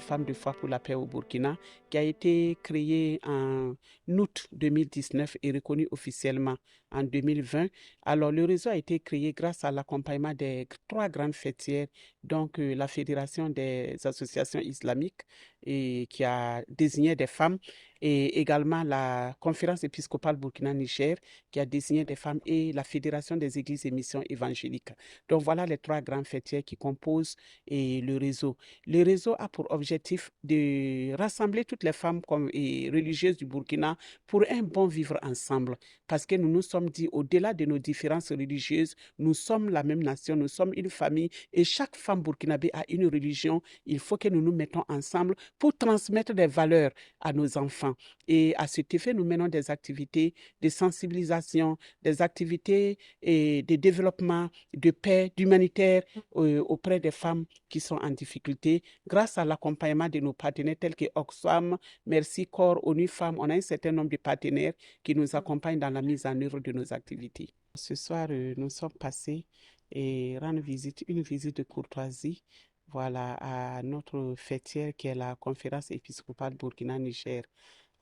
des femmes de foi pour la paix au Burkina, qui a été créé en août 2019 et reconnu officiellement en 2020. Alors, le réseau a été créé grâce à l'accompagnement des trois grandes fêtières, donc la Fédération des associations islamiques et qui a désigné des femmes, et également la Conférence épiscopale Burkina-Niger qui a désigné des femmes et la Fédération des églises et missions évangéliques. Donc voilà les trois grands fêtières qui composent le réseau. Le réseau a pour objectif de rassembler toutes les femmes et religieuses du Burkina pour un bon vivre ensemble. Parce que nous nous sommes dit, au-delà de nos différences religieuses, nous sommes la même nation, nous sommes une famille et chaque femme burkinabé a une religion. Il faut que nous nous mettons ensemble pour transmettre des valeurs à nos enfants. Et à cet effet, nous menons des activités de sensibilisation, des activités de développement, de paix, d'humanitaire auprès des femmes qui sont en difficulté. Grâce à l'accompagnement de nos partenaires tels que Oxfam, Merci Corps, ONU Femmes, on a un certain nombre de partenaires qui nous accompagnent dans la mise en œuvre de nos activités. Ce soir, nous sommes passés et rendre une visite de courtoisie, voilà, à notre fêtière qui est la Conférence épiscopale Burkina-Niger.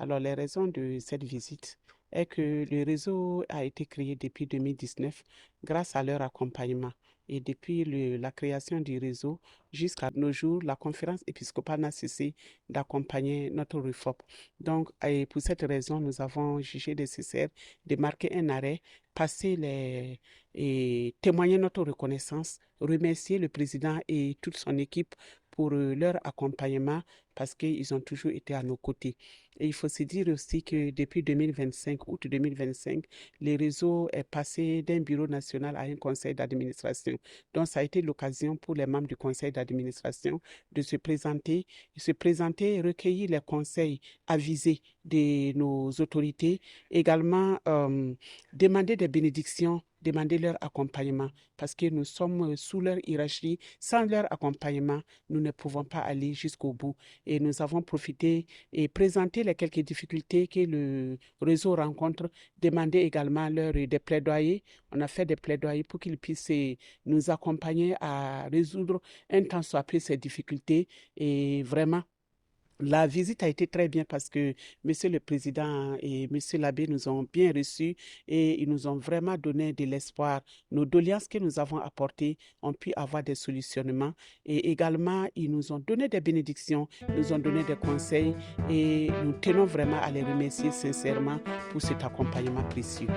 Alors, les raisons de cette visite est que le réseau a été créé depuis 2019 grâce à leur accompagnement. Et depuis la création du réseau jusqu'à nos jours, la conférence épiscopale n'a cessé d'accompagner notre RUFOP. Donc, pour cette raison, nous avons jugé nécessaire de marquer un arrêt, et témoigner notre reconnaissance, remercier le président et toute son équipe pour leur accompagnement parce qu'ils ont toujours été à nos côtés. Et il faut se dire aussi que depuis 2025, août 2025, le réseau est passé d'un bureau national à un conseil d'administration. Donc, ça a été l'occasion pour les membres du conseil d'administration de se présenter, recueillir les conseils avisés de nos autorités, également demander des bénédictions, demander leur accompagnement parce que nous sommes sous leur hiérarchie. Sans leur accompagnement, nous ne pouvons pas aller jusqu'au bout. Et nous avons profité et présenté les quelques difficultés que le réseau rencontre, demander également des plaidoyers. On a fait des plaidoyers pour qu'ils puissent nous accompagner à résoudre un tant soit peu ces difficultés. Et vraiment, la visite a été très bien parce que Monsieur le Président et Monsieur l'abbé nous ont bien reçus et ils nous ont vraiment donné de l'espoir. Nos doléances que nous avons apportées ont pu avoir des solutionnements et également ils nous ont donné des bénédictions, nous ont donné des conseils et nous tenons vraiment à les remercier sincèrement pour cet accompagnement précieux.